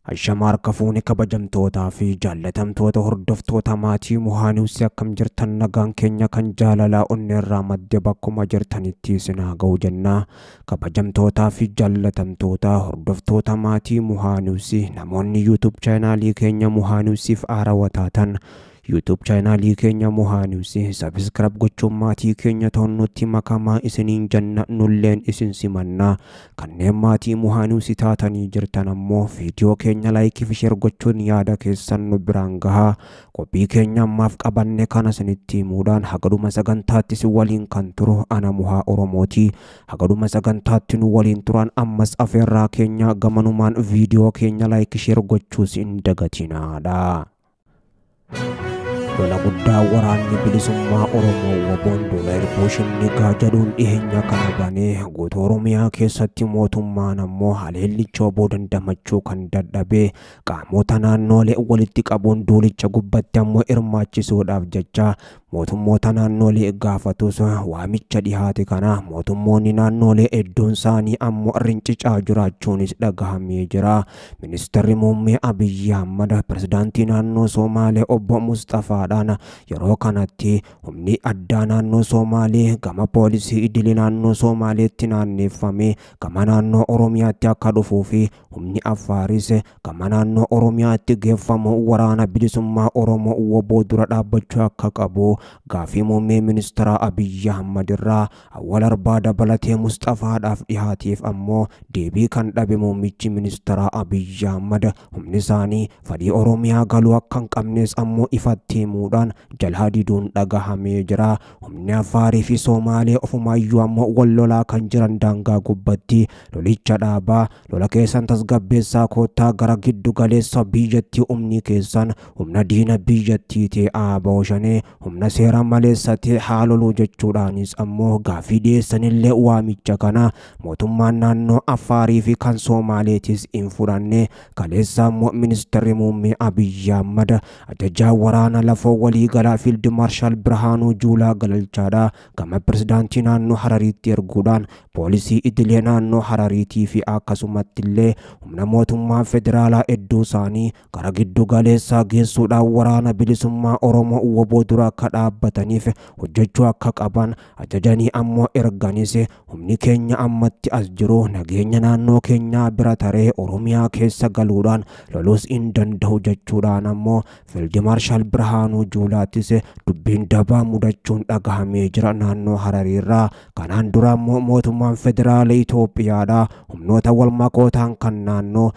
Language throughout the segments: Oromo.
Ashamaar kafuuni kabajamtootaa fi jaallatamtoota hordoftoota maatii Muhaanuusi akkam jirtan nagaan keenya kan jaalalaa onneerraa madde bakkuma jirtanitti isin haa ga'u jennaa. Kabajamtootaa fi jaallatamtoota hordoftoota maatii Muhaanuusi namoonni YouTube chaanaalii keenya Muhaanuusiif haarawaa taatan YouTube chaanaalii keenya Muhaanuusi subscribe gochuun maatii keenya ta'uun nutti makamaa isiniin janna nulleen isin simannaa. Kanneen maatii Muhaanuusi taatanii jirtan ammoo viidiyoo keenya like fi share gochuun yaada keessan nu biraan gahaa. Qophii keenya ammaaf qabanne kana isinitti himuudhaan hagadhuma sagantaatti si waliin kan turu ana Muhaa Oromooti. Hagadhuma sagantaatti nu waliin turan ammas afeerraa keenya gamanumaan viidiyoo keenya like share gochuus hin dagatinaadha. Lola guddaa waraanni bilisummaa Oromoo WBO'n Irbuushinni jedhuun dhiheenya kana banee guutuu Oromiyaa keessatti mootummaan ammoo haleellicha WBO dandamachuu kan dadhabee qaamota naannoolee walitti qabuun duulicha gubbatti ammoo hirmaachisuudhaaf jecha mootummoota naannoolee gaafatus waamicha dhihaate kana mootummoonni naannoolee hedduun isaanii ammoo rincicaa jiraachuunis dhagahamee jira. Ministeerri muummee Abiyyi Ahmad pirezidaantii naannoo Somaalee obbo Mustafaadhaan yeroo kanatti humni addaa naannoo Somaalee gama poolisii idilee naannoo Somaaleetti naanneeffame gama naannoo Oromiyaatti akka dhufuu fi humni Affaaris gama naannoo Oromiyaatti geeffamu waraana bilisummaa Oromoo WBO dura dhaabbachuu akka qabu gaafii muummee ministeera Abiyyi Ahmad irraa awwal arbaa dabalatee Mustafaadhaaf dhihaateef ammoo deebii kan dhabe muummichi ministeera Abiyyi Ahmad humni isaanii fedhii Oromiyaa galuu akka hin qabnes ammoo ifatti himuudhaan jalaa diduun dhagahamee jira. Humni Affaarii fi Somaalee ofumaayyuu ammoo wal lolaa kan jiran daangaa gubbatti lolicha dhaabaa lola keessan tasgabbeessaa koottaa gara giddu galeessa biyyattii humni keessan humna diina biyyattii ta'aa booshane humna seera maleessatee haaloluu jechuudhaanis ammoo gaafii dhiyeessanillee waamicha kana mootummaan naannoo Affaarii fi kan Somaaleetis hin fudhanne. Kaleessa ammoo ministeerri muummee Abiyyi Ahmad ajajaa waraana lafoo waliigalaa Fiild Maarshaal Birhaanuu Juulaa Galalchaadhaa gama pirezidaantii naannoo Harariitti erguudhaan poolisii idilee naannoo Harariitii fi akkasumatti illee humna mootummaa federaalaa hedduu isaanii gara giddu galeessaa geessuudhaan waraana bilisummaa Oromoo WBO dura akka dhaabbataniif hojjechuu akka qaban ajajanii ammoo erganis humni keenya ammatti as jiru nageenya naannoo keenyaa bira taree Oromiyaa keessa galuudhaan loluus hin danda'u jechuudhaan ammoo Fiild Maarshaal Birhaanuu Juulaattis dubbiin dabaa mudachuun dhagahamee jira naannoo Harariirraa. Kanaan dura ammoo mootummaan federaala Itoophiyaadhaa humnoota wal makootaan kan naannoo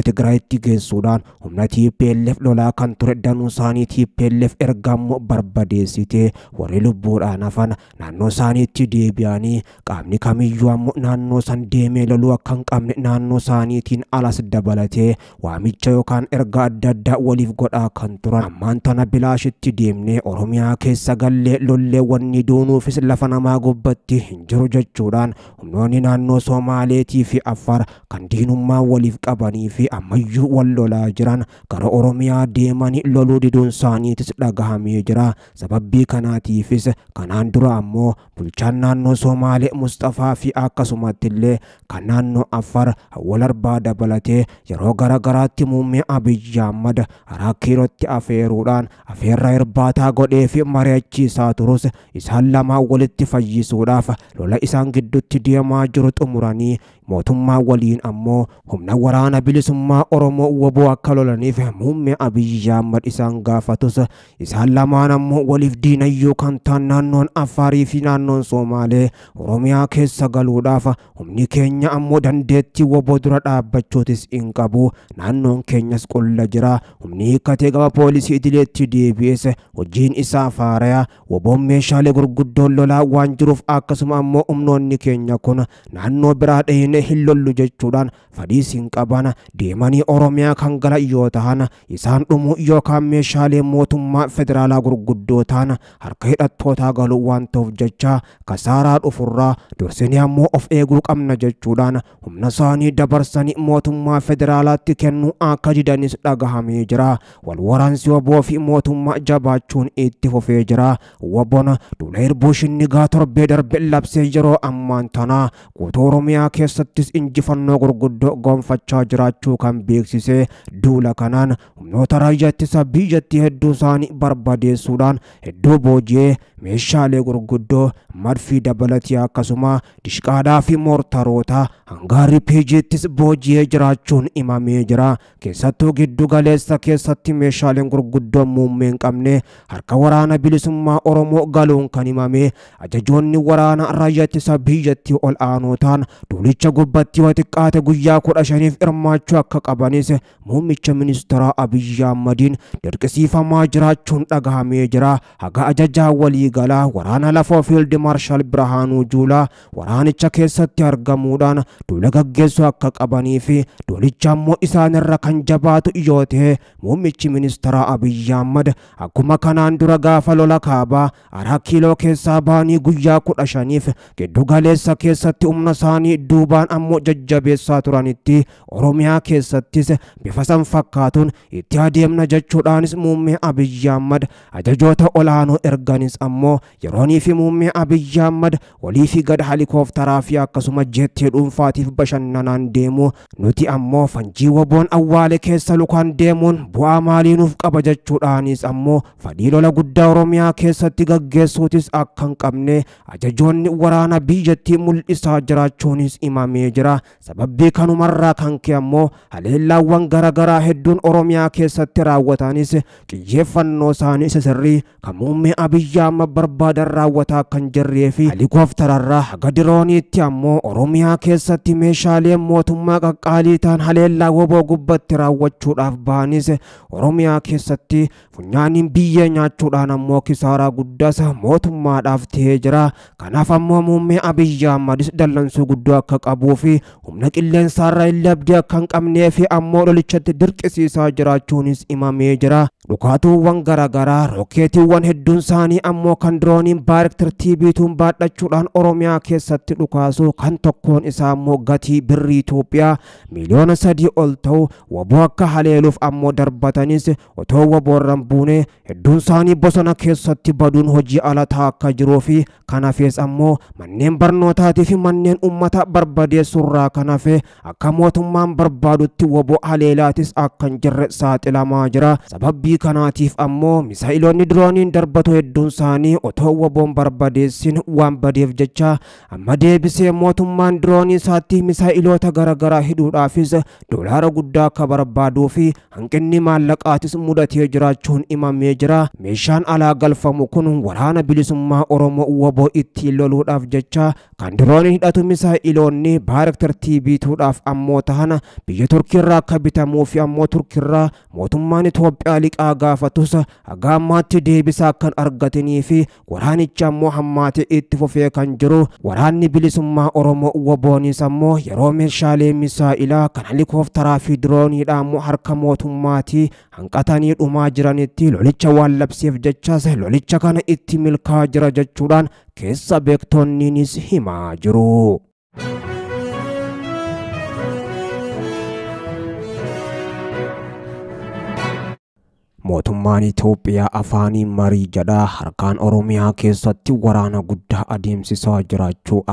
Tigraayitti geessuudhaan humna TPLF lolaa kan ture danuu isaanii TPLF ergammoo barbadeessitee warri lubbuudhaan hafan naannoo isaaniitti deebi'anii qaamni kamiyyuu ammoo naannoo san deemee loluu akka hin qabne naannoo isaaniitiin alas dabalatee waamicha yookaan erga adda addaa waliif godhaa kan turan. Ammaan tana bilaashitti deemnee Oromiyaa keessa gallee lollee wanni duunuufis lafa namaa gubbatti hin jiru jechuudhaan humnoonni naannoo Somaaleetii fi Affaar kan diinummaa waliif qabanii fi ammayyuu wal lolaa jiran gara Oromiyaa deemanii loluu diduun isaaniitis dhagahamee jira. Sababbii kanaatiifis kanaan dura ammoo bulchaan naannoo Somaalee Mustafaa fi akkasumatti illee kan naannoo Affaar awwal arbaa dabalatee yeroo garagaraatti muummee Abiyyi Ahmad Haraakiirootti afeeruudhaan afeerraa irbaataa godhee fi mari'achiisaa turus isaan lamaa walitti fayyisuudhaaf lola isaan gidduutti deemaa jiru xumuranii mootummaa waliin ammoo humna waraana bilisummaa Oromoo WBO akka lolaniif muummee Abiyyi Ahmad isaan gaafatus isaan lamaan ammoo waliif diinayyuu kan ta'an naannoon Affaarii fi naannoon Somaalee Oromiyaa keessa galuudhaaf humni keenya ammoo dandeettii WBO dura dhaabbachuutis hin qabu. Naannoon keenyas qulla jira. Humni hiikkatee gama poolisii idileetti deebi'es hojiin isaa faaraya. WBO'n meeshaalee gurguddoon lolaa waan jiruuf akkasuma ammoo humnoonni keenya kun naannoo biraa dhahine hin lollu jechuudhaan fedhiis hin qaban deemanii Oromiyaa kan galan yoo ta'an isaan dhumuu yookaan meeshaalee mootummaa federaalaa gurguddoo ta'an harka hidhattootaa galuu waan ta'uuf jecha kasaaraa dhufurraa dursinee ammoo of eeguu qabna jechuudhaan humna isaanii dabarsanii mootummaa federaalaatti kennuu akka didanis dhagahamee jira. Wal waraansi WBO fi mootummaa jabaachuun itti fufee jira. WBO'n duula Irbuushinni torbee darbe labsee yeroo ammaan tana guutuu Oromiyaa keessa keessattis injifannoo gurguddoo gonfachaa jiraachuu kan beeksise. Duula kanaan humnoota raayyaa ittisa biyyattii hedduu isaanii barbadeessuudhaan hedduu booji'ee meeshaalee gurguddoo madfii dabalatee akkasuma dishqaadhaa fi moortaroota hanga RPG'ttis booji'ee jiraachuun himamee jira. Keessattuu giddu galeessa keessatti meeshaaleen gurguddoo muummee hin qabne harka waraana bilisummaa Oromoo galuun kan himame. Ajajoonni waraana raayyaa ittisa biyyattii ol aanootaan duulicha gubbatti yoo xiqqaate guyyaa 15f hirmaachuu akka qabanis muummicha ministeera Abiyyi Ahmadiin dirqisiifamaa jiraachuun dhagahamee jira. Haga ajajaa waliigalaa waraana lafoo fiild maarshaal Birhaanuu Juulaa waraanicha keessatti argamuudhaan duula gaggeessuu akka qabanii fi duulicha ammoo isaanirra kan jabaatu yoo ta'e muummichi ministeera Abiyyi Ahmad akkuma kanaan dura gaafa lola kaabaa 4 kiiloo keessaa baanii guyyaa 15f giddu galeessa keessatti humna isaanii duubaan ammoo jajjabeessaa turanitti Oromiyaa keessattis bifa san fakkaatuun itti adeemna jechuudhaanis muummee Abiyyi Ahmad ajajoota olaanoo erganis ammoo yeroonii fi muummee Abiyyi Ahmad walii fi gad helikoophtaraa fi akkasuma jeetii dhuunfaatiif bashannanaan deemu nuti ammoo fanjii waboon awwaale keessa lukaan deemuun bu'aa maalii nuuf qaba jechuudhaanis ammoo fedhii lola guddaa Oromiyaa keessatti gaggeessuutis akka hin qabne ajajoonni waraana biyyattii mul'isaa jiraachuunis himamee jira. Sababbii kanumarraa kan ka'e ammoo haleellaawwan garaagaraa hedduun Oromiyaa keessatti raawwatanis xiyyeeffannoo isaanii sirrii kan muummee Abiyyi Ahmad barbaadan raawwataa kan jirree fi helikoophtararraa haga dirooniitti ammoo Oromiyaa keessatti meeshaalee mootummaa qaqqaalii ta'an haleellaa woboo gubbatti raawwachuudhaaf ba'anis Oromiyaa keessatti funyaaniin biyyee nyaachuudhaan ammoo kisaaraa guddaas mootummaadhaaf ta'ee jira. Kanaaf ammoo muummee Abiyyi Ahmadis dallansuu guddoo akka qabuu fi humna qilleensaarraa illee abdii akka hin qabnee fi ammoo lolichatti dirqisiisaa jiraachuunis himamee jira. Dhukaatuuwwan garaagaraa rookeetiiwwan hedduun isaanii ammoo kan dirooniin Baayirektar TV'tuun baadhachuudhaan Oromiyaa keessatti dhukaasu kan tokkoon isaa ammoo gatii birrii Itoophiyaa miliyoona 3 ol ta'u waboo akka haleeluuf ammoo darbatanis otoo waboorran buune hedduun isaanii bosona keessatti baduun hojii alataa akka jiruu fi kanaafis ammoo manneen barnootaatii fi manneen ummata barbadeessurraa kanaafe akka mootummaan barbaadutti waboo haleelaatis akka hin jirre saaxilamaa jira. Sababbii kanaatiif ammoo misaa'iloonni dirooniin darbatu hedduun isaanii otoo waboon barbadeessin waan badeef jecha amma deebisee mootummaan diroonii isaatti misaa'iloota garaagaraa hidhuudhaafis doolaara guddaa akka barbaaduu fi hanqinni maallaqaatis mudatee jiraachuun himamee jira. Meeshaan alaa galfamu kun waraana bilisummaa Oromoo waboo ittiin loluudhaaf jecha kan dirooniin hidhatu misaa'iloonni Baayirektar TV'tuudhaaf ammoo tahan biyya Turkiirraa akka bitamuu fi ammoo Turkiirraa mootummaan Itoophiyaa liqaa gaafatus haga ammaatti deebisaa kan argatanii fi waraanicha ammoo hammaatee itti fufee kan jiru. Waraanni bilisummaa Oromoo waboonis ammoo yeroo meeshaalee misaa'ilaa kan helikoophtaraa fi dirooniidhaan ammoo harka mootummaatii hanqatanii dhumaa jiranitti lolicha waan labseef jechaas lolicha kana itti milkaa jira jechuudhaan keessa beektonniinis himaa jiru. Mootummaan Itoophiyaa afaanii marii jedha harkaan Oromiyaa keessatti waraana guddaa adeemsisaa jiraachuu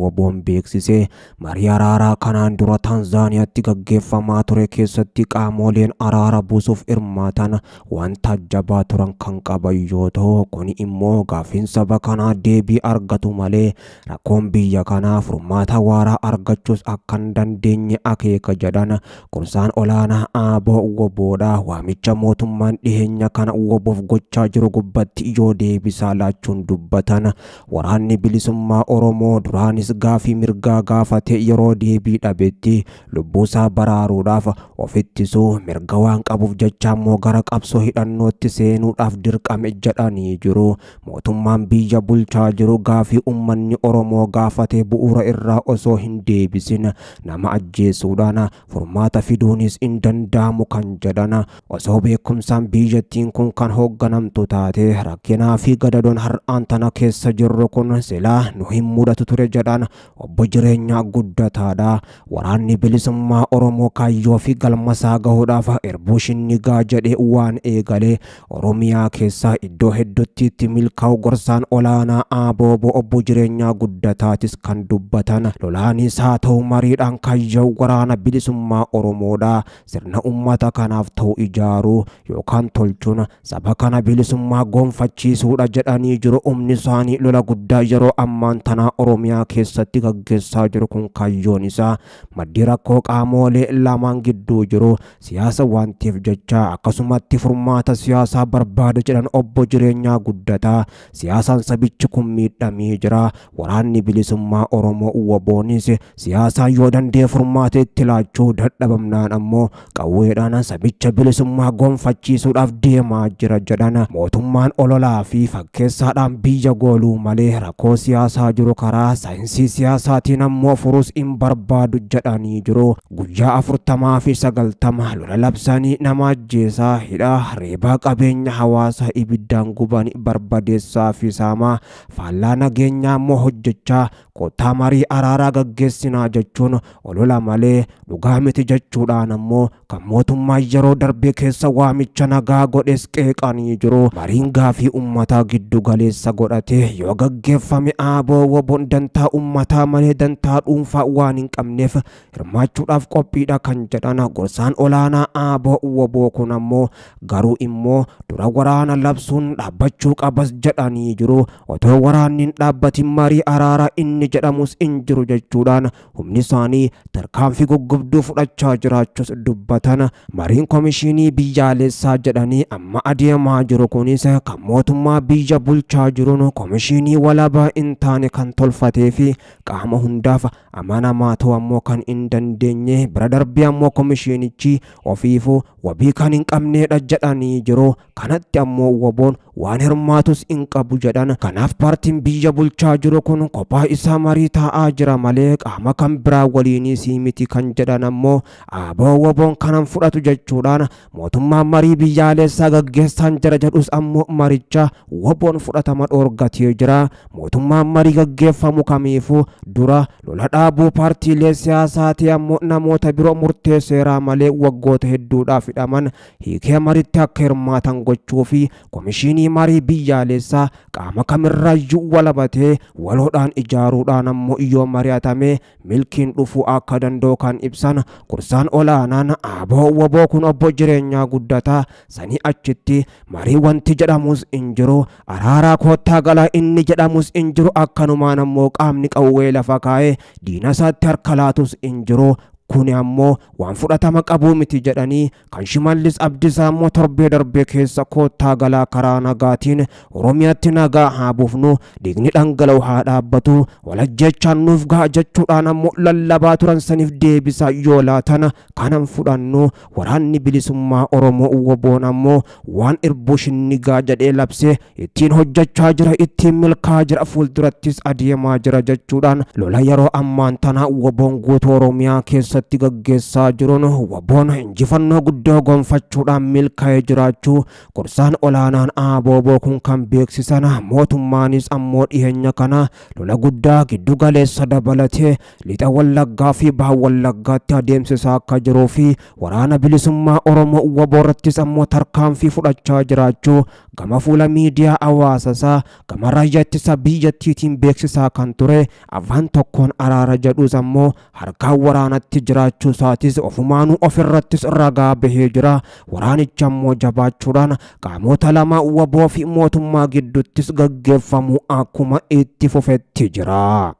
waboon beeksise. Marii araaraa kanaan dura Taanzaaniyaatti gaggeeffamaa ture keessatti qaamoleen araara buusuuf hirmaatan waan taajjabaa turan kan qaban yoo ta'u kun immoo gaaffiin saba kanaa deebii argatu malee rakkoon biyya kanaa furmaata waaraa argachuus akka hin dandeenye akeeka jedhan kursaan olaanaa waboodha. Waamicha mootummaa dhiheenya kana waboof gochaa jiru gubbatti yoo deebisaa laachuun dubbatan waraanni bilisummaa Oromoo duraanis gaafii mirgaa gaafate yeroo deebii dhabetti lubbuusaa baraaruudhaaf of ittisuu mirga waan qabuuf jecha immoo gara qabsoo hidhannootti seenuudhaaf dirqame jedhanii jiru. Mootummaan biyya bulchaa jiru gaafii ummanni Oromoo gaafate bu'uura irraa osoo hin deebisin nama ajjeesuudhaan furmaata fiduunis hin danda'amu kan jedhan osoo beekumsa siyaasaan biyyattiin kun kan hoogganamtu taate rakkinaa fi gadadoon har'aan tana keessa jirru kun silaa nu hin mudatu ture jedhan obbo Jireenyaa Guddataadha. Waraanni bilisummaa Oromoo kaayyoo fi galmasaa gahuudhaaf erbuu shinnigaa jedhee waan eegalee Oromiyaa keessaa iddoo hedduutti itti milkaa'u gorsaan olaanaa ABO obbo Jireenyaa Guddataatis kan dubbatan. Lolaanis haa ta'u mariidhaan kaayyoo waraana bilisummaa Oromoodha. Sirna ummata kanaaf ta'u ijaaru yookaan tolchuun saba kana bilisummaa gonfachiisuudha jedhanii jiru. Humni isaanii lola guddaa yeroo ammaan tana Oromiyaa keessatti gaggeessaa jiru kun kaayyoon isaa maddii rakkoo qaamolee lamaan gidduu jiru siyaasa waantiif jecha akkasumatti furmaata siyaasaa barbaada jedhan obbo Jireenyaa Guddataa. Siyaasaan sabichi kun miidhamee jira. Waraanni bilisummaa Oromoo WBOnis siyaasaan yoo dandee furmaata itti laachuu dadhabamnaan ammoo qawweedhaan sabicha bilisummaa gonfachiisuudhaaf deemaa jira jedhan. Mootummaan ololaa fi fakkeessaadhaan biyya gooluu malee rakkoo siyaasaa jiru karaa saayinsii siyaasaatiin ammoo furuus hin barbaadu jedhanii jiru. Guyyaa 40 fi 90 lola labsanii nama ajjeesaa, hidhaa, reebaa qabeenya hawaasaa ibiddaan guban barbadeessaa fi saamaa faallaa nageenyaa ammoo hojjechaa kottaa marii araaraa gaggeessinaa jechuun olola malee dhugaa miti jechuudhaan ammoo kan mootummaa yeroo darbe keessa waamicha nagaa godhes qeeqanii jiru. Mariin gaafii ummataa giddu galeessa godhate yoo gaggeeffame ABO WBOn dantaa ummataa malee dantaa dhuunfaa waan hin qabneef hirmaachuudhaaf qophiidha kan jedhan gorsaan olaanaa ABO WBO kun ammoo garuu immoo dura waraana labsuun dhaabbachuu qabas jedhanii jiru. Otoo waraanni hin dhaabbatin marii araaraa inni jedhamus hin jiru jechuudhaan humni isaanii tarkaanfii guggubduu fudhachaa jiraachuus dubbatan. Mariin komishinii biyyaalessaa jedhanii amma adeemaa jiru kunis kan mootummaa biyya bulchaa jiruun komishinii walabaa hin taane kan tolfatee fi qaama hundaaf amanamaa ta'u ammoo kan hin dandeenye bira darbee ammoo komishinichi ofiifuu wabii kan hin qabneedha jedhanii jiru. Kanatti ammoo WBOn waan hirmaatus hin qabu jedhan. Kanaaf paartiin biyya bulchaa jiru kun kophaa isaa marii taa'aa jira malee qaama kan biraa waliinis miti kan jedhan ammoo ABO WBOn kanan fudhatu jechuudhaan mootummaan marii biyyaalessaa gaggeessaan jira jedhus ammoo maricha WBOn fudhatama dhoorgatee jira. Mootummaan marii gaggeeffamu kamiifuu dura lola dhaabuu paartiilee siyaasaati ammoo namoota biroo murtee seeraa malee waggoota hedduudhaaf hidhaman hiikee maritti akka hirmaatan gochuu fi komishinii marii biyyaalessaa qaama kamirraayyuu walabatee waloodhaan ijaaruudhaan ammoo yoo mari'atame milkiin dhufuu akka danda'u kan ibsan gorsaan olaanaan ABO WBO kun obbo Jireenyaa Guddataa. Sanii achitti marii wanti jedhamus hin jiru, araaraa koottaa galaa inni jedhamus hin jiru. Akkanumaan ammoo qaamni qawwee lafa kaa'ee diina isaatti harka laatus hin jiru. Kuni ammoo waan fudhatama qabu miti jedhanii kan Shimallis Abdiisaa ammoo torbee darbee keessa koottaa galaa karaa nagaatiin Oromiyaatti nagaa haa buufnu, dhiigni dhangala'u haa dhaabbatu, walajjechaan nuuf ga'a jechuudhaan ammoo lallabaa turan saniif deebisaa yoo laatan kanan fudhannu. Waraanni bilisummaa Oromoo WBOn ammoo waan erbuu shinnigaa jedhee labsee ittiin hojjechaa jira, ittiin milkaa jira, fuuldurattis adeemaa jira jechuudhaan lola yeroo ammaan tana WBOn guutuu Oromiyaa keessa gaggeessaa jiruun WBOn injifannoo guddoo gonfachuudhaan milkaa'ee jiraachuu gorsaan olaanaan ABO kun kan beeksisan. Mootummaanis ammoo dhiyeenya kana lola guddaa giddu galeessa dabalatee lixa Wallaggaa fi baha Wallaggaatti adeemsisaa akka jiruu fi waraana bilisummaa Oromoo WBO irrattis ammoo tarkaanfii fudhachaa jiraachuu gama fuula miidiyaa hawaasasaa gama raayyaa ittisa biyyattiitiin beeksisaa kan ture. Afaan tokkoon araara jedhus ammoo harkaan waraanatti jiraachuu isaatis ofumaanuu ofirrattis ragaa bahee jira. Waraanicha ammoo jabaachuudhaan qaamota lama WBO fi mootummaa gidduuttis gaggeeffamu akkuma itti fufetti jira.